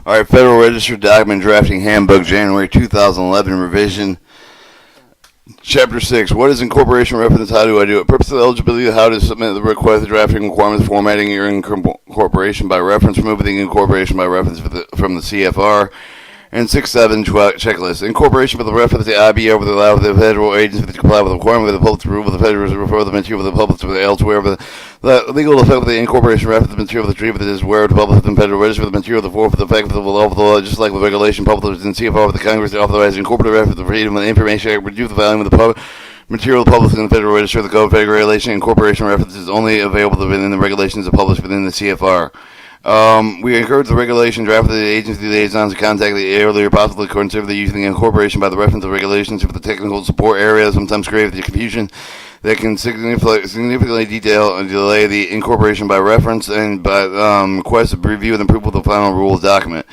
All right, Federal Register Document Drafting Handbook, January 2011 revision. Chapter 6, what is incorporation reference? How do I do it? Purpose of eligibility, how to submit the request, drafting requirements, formatting your incorporation by reference, removing the incorporation by reference from the CFR. And 6.7 checklist. Incorporation for the reference the IBR with allow the federal agency to comply with the requirement with the public to rule with the federal to refer the material with the public to elsewhere. The legal effect of the incorporation reference the material of the treatment is where to publish the federal register for the material of the form for the effect of the law of the law, just like the regulation published in CFR with the Congress to authorize incorporated reference the freedom of the information act, reduce the volume of the public material published in the Federal Register. The Code of Federal Regulation incorporation reference is only available within the regulations published within the CFR. We encourage the regulation draft of the agency liaisons to contact the earlier possible to consider the using incorporation by the reference of regulations for the technical support area, sometimes create the confusion that can significantly detail and delay the incorporation by reference and by request of review and approval of the final rules document.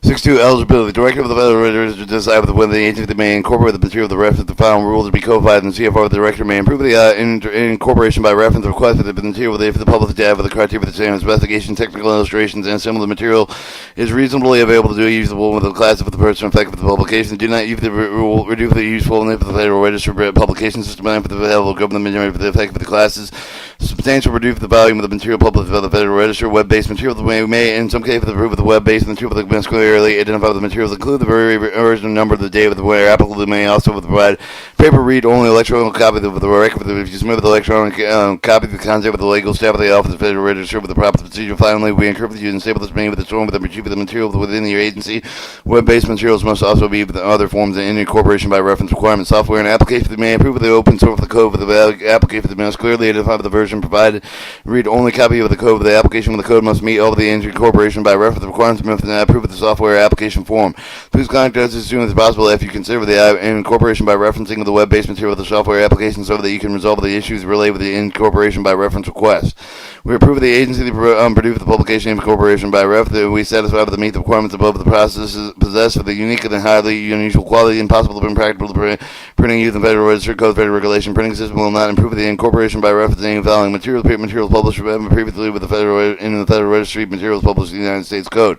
6.2 eligibility. The director of the Federal Register to decide whether the agency may incorporate the material of the reference to the final rule to be codified in the CFR. The director may approve the incorporation by reference request for the material if the public to have the criteria for the same investigation, technical illustrations, and similar material is reasonably available to do usable with the class of the person effective of the publication. Do not use the rule reduce the usefulness of the Federal Register publication system and for the federal government for the effect of the classes. Substantial reduce the volume of the material published by the Federal Register. Web-based material may in some cases approve of the web-based material of the clearly identify the materials include the very original number of the day of the where applicable may also provide paper read only electronic copy of the record if you submit the electronic copy of the content with the legal staff of the office of the Federal Register with the proper procedure. Finally, we encourage you to enable this made with the storm with the retrieve of the material within your agency. Web-based materials must also be with other forms of incorporation by reference requirement software and application may approve of the open source of the code with the application that must clearly identify the version provided. Read only copy of the code of the application when the code must meet all of the incorporation by reference requirements and approve of the software application form. Please contact us as soon as possible if you consider the incorporation by referencing of the web-based material of the software application so that you can resolve the issues related with the incorporation by reference request. We approve of the agency to produce the publication incorporation by reference. We satisfy with the meet the requirements above the processes possessed with the unique and highly unusual quality impossible to impractical to printing using Federal Register Code Federal Regulation printing system will not improve the incorporation by referencing following materials published previously with the Federal Registry materials published in the United States Code.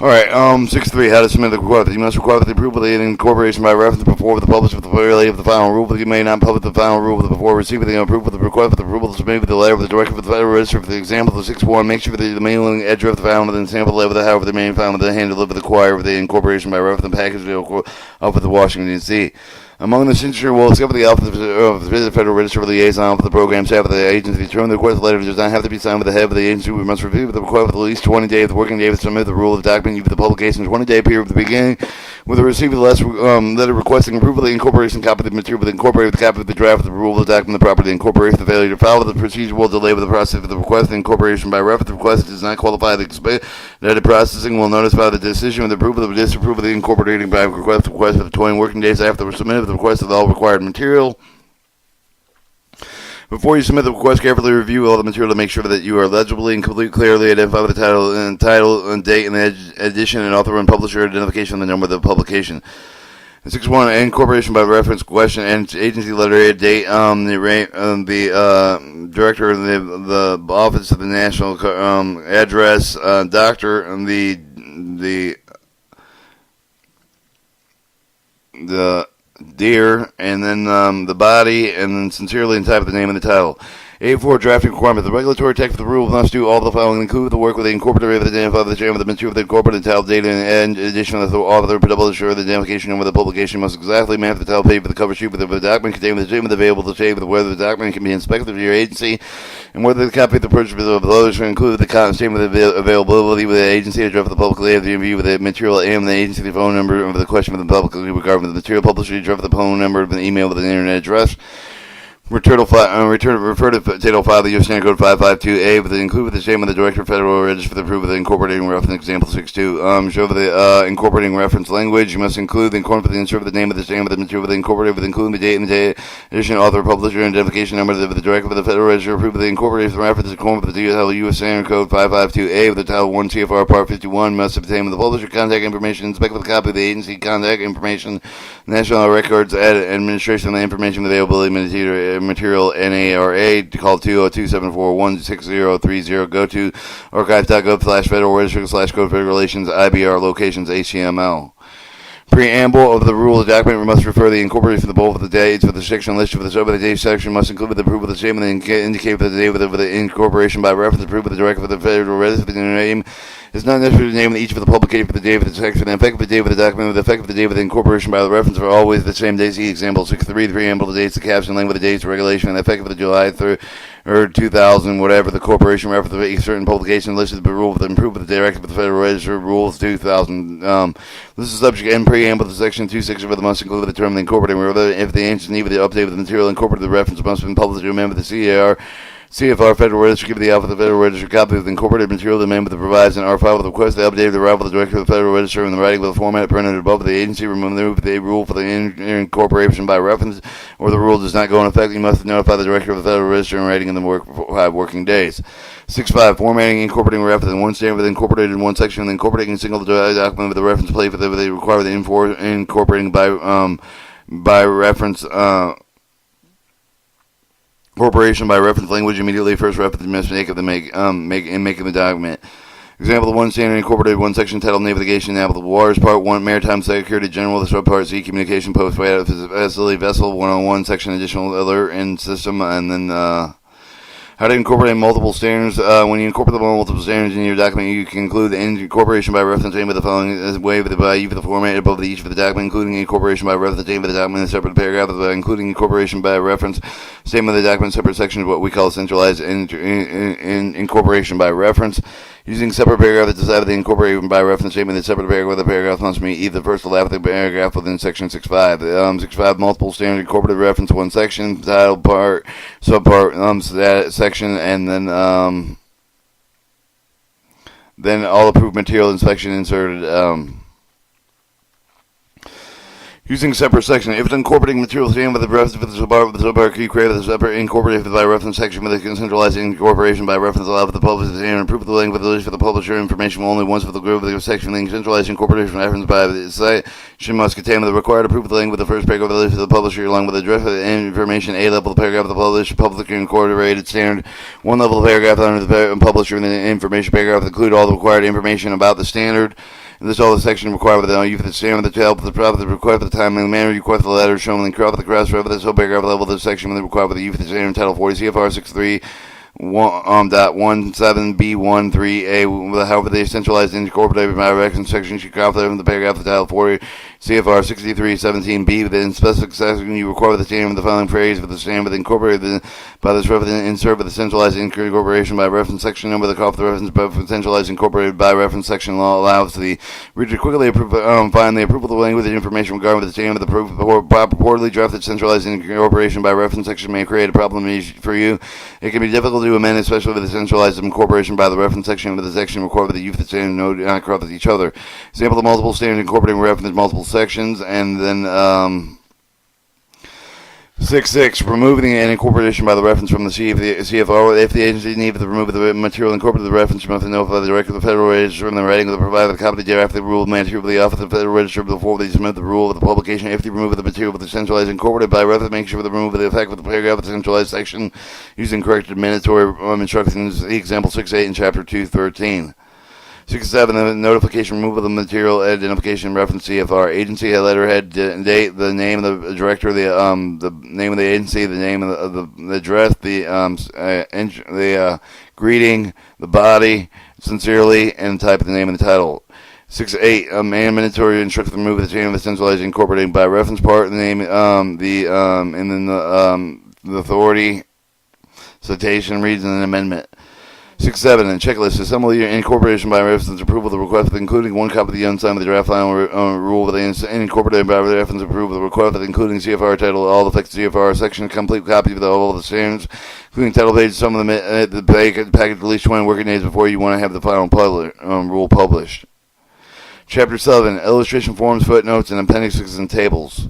Alright, 6.3, how to submit the request. You must require the approval of the incorporation by reference before the publish of the relay of the final rule, but you may not publish the final rule before receiving the approval of the request for the approval to submit with the letter of the director of the Federal Register. For the example of 6.1, make sure that the mailing address of the file within the sample level, however, the main file with the hand delivered the choir with the incorporation by reference and package of the Washington, D.C. Among the signature will discover the office of the Federal Register liaison for the program staff of the agency. Determine the request letter does not have to be signed by the head of the agency. We must review the request with at least 20 days of the working day to submit the rule of the document. You the publication 20-day period at the beginning with the receipt of the letter requesting approval of the incorporation copy of the material with incorporated copy of the draft of the rule of the document, the property incorporation. The failure to follow the procedure will delay with the process of the request. The incorporation by reference request does not qualify the expedited processing will notify the decision with approval or disapproval of the incorporating by request for the 20 working days after the submitted the request of all required material. Before you submit the request, carefully review all the material to make sure that you are legibly and clearly identify the title and date and the edition and author and publisher identification and the number of the publication. 6.1 incorporation by reference question and agency letter date the director of the office of the national address doctor and the dear, and then the body, and then sincerely and type of the name and the title. 8.4 drafting requirement. The regulatory text of the rule must do all the following: include the work with the incorporated of the identifier of the chairman of the material of the incorporated title, data, and addition of the author, publisher, the identification number of the publication must exactly match the title page for the cover sheet with the document containing the statement available to say with whether the document can be inspected of your agency and whether the copy of the purchase of the publisher include the statement of availability with the agency address of the publicly of the review with the material and the agency the phone number of the question of the public regarding the material publisher address of the phone number of the email with the internet address. Refer to Title 5 of the U.S. Standard Code 552A with the include with the statement of the Director of Federal Register for the approval of the incorporating reference. Example 6.2. Show the incorporating reference language. You must include the incorporating insert with the name of the statement of the material with the incorporated with including the date and the date, edition, author, publisher, and identification number of the Director of the Federal Register. Approve of the incorporating reference in accordance with the U.S. Standard Code 552A with the Title 1 CFR Part 51 must obtain with the publisher contact information, inspect with a copy of the agency contact information, national records, administration of the information, availability, material material NARA. Call 202-741-6030. Go to archive.gov/Federal Register/Code Federal Relations IBR locations HTML. Preamble of the rule of the document must refer the incorporation of the bulk of the dates for the section listed for the sub of the date section must include the proof of the statement and indicate for the date of the incorporation by reference. The proof of the directive of the Federal Register. The name is not necessarily the name of each of the publication for the date of the section. The effect of the date of the document with the effect of the date of the incorporation by the reference are always the same dates. See example 6.3. The preamble of the dates, the caption, length of the dates, regulation, and the effect of the July 3rd or 2000, whatever the corporation reference of a certain publication listed the rule of the proof of the directive of the Federal Register rules 2000. This is subject and preamble to section 2.6 of the must include the term the incorporating. If the ancient need of the update of the material incorporated the reference must have been published to a member of the CFR Federal Register, give the alpha of the Federal Register copy of the incorporated material to the member that provides an R5 with the request the update of the arrival of the Director of the Federal Register in the writing with the format printed above the agency. Remove the rule for the incorporation by reference, or the rule does not go in effect. You must notify the Director of the Federal Register in writing in the 5 working days. 6.5. Formatting incorporating reference in one standard with incorporated in one section, and incorporating a single document with the reference plate for they require the incorporating by reference. Incorporation by reference language immediately first reference must make of the making the document. Example: the one standard incorporated one section titled Navigation and Navigable Waters, Part 1, Maritime Security General, the subpart C, Communication Post, Facility Vessel 101, section Additional Alert and System, and then how to incorporate multiple standards. When you incorporate the multiple standards in your document, you can include the incorporation by reference name of the following way by you for the format above each of the document, including incorporation by reference name of the document in a separate paragraph, including incorporation by reference statement of the document, separate section of what we call centralized incorporation by reference. Using separate paragraph that decided the incorporation by reference statement, the separate paragraph the paragraph must meet either the first or last paragraph within section 6.5. 6.5 multiple standard incorporated reference one section, title part, subpart, section, and then all approved material in section inserted. Using separate section. If it's incorporating material statement with the reference for the subpart key created the separate incorporated by reference section with a centralized incorporation by reference allowed for the publisher and proof of the link with the list for the publisher information will only once for the group of the section link centralized incorporation reference by the site must contain the required proof of the link with the first paragraph of the list for the publisher along with the address of the information A level paragraph of the publisher incorporated standard 1 level paragraph under the publisher and the information paragraph include all the required information about the standard. This all the section required with the you for the standard with the help of the profit, the required for the time and the manner you request the letter shown in the crop of the cross refer this whole paragraph level of the section with the required with the you for the standard title 40 CFR 6.3 .17B13A. However, the centralized incorporated by reference section should conflict with the paragraph of title 40 CFR 63:17B. Within specific section, you require the standard of the following phrase with the standard incorporated by this reference insert with the centralized incorporation by reference section number the call for the reference but centralized incorporated by reference section law allows the reader to quickly find the approval of the language and information regarding the standard of the proof purportedly drafted centralized incorporation by reference section may create a problem for you. It can be difficult to amend, especially with the centralized incorporation by the reference section with the section required with the use of the standard node not cross with each other. Example: the multiple standards incorporating reference multiple sections, and then 6.6. Removing an incorporation by the reference from the CFR. If the agency needs to remove the material incorporated the reference, must notify the Director of the Federal Register and the writing of the provided copy thereafter the rule of material of the Office of the Federal Register before they submit the rule of the publication. If they remove the material with the centralized incorporated by reference, make sure the removal of the effect with the paragraph of the centralized section using corrected mandatory instructions. Example 6.8 in Chapter 2.13. 6.7. The notification removal of the material identification reference CFR agency letterhead date the name of the director the name of the agency the name of the address the greeting the body sincerely and type of the name of the title. 6.8. Mandatory instruction to remove the chain of the centralized incorporating by reference part the name and then the authority citation reads an amendment. 6.7. And checklist assembly your incorporation by reference approval of the request, including one copy of the unsigned with the draft final rule with the incorporated by reference approval of the request, including CFR title, all the fixed CFR section, complete copy of all the standards, including title pages, some of the package at least 20 working days before you want to have the final rule published. Chapter 7. Illustration forms, footnotes, and appendices and tables.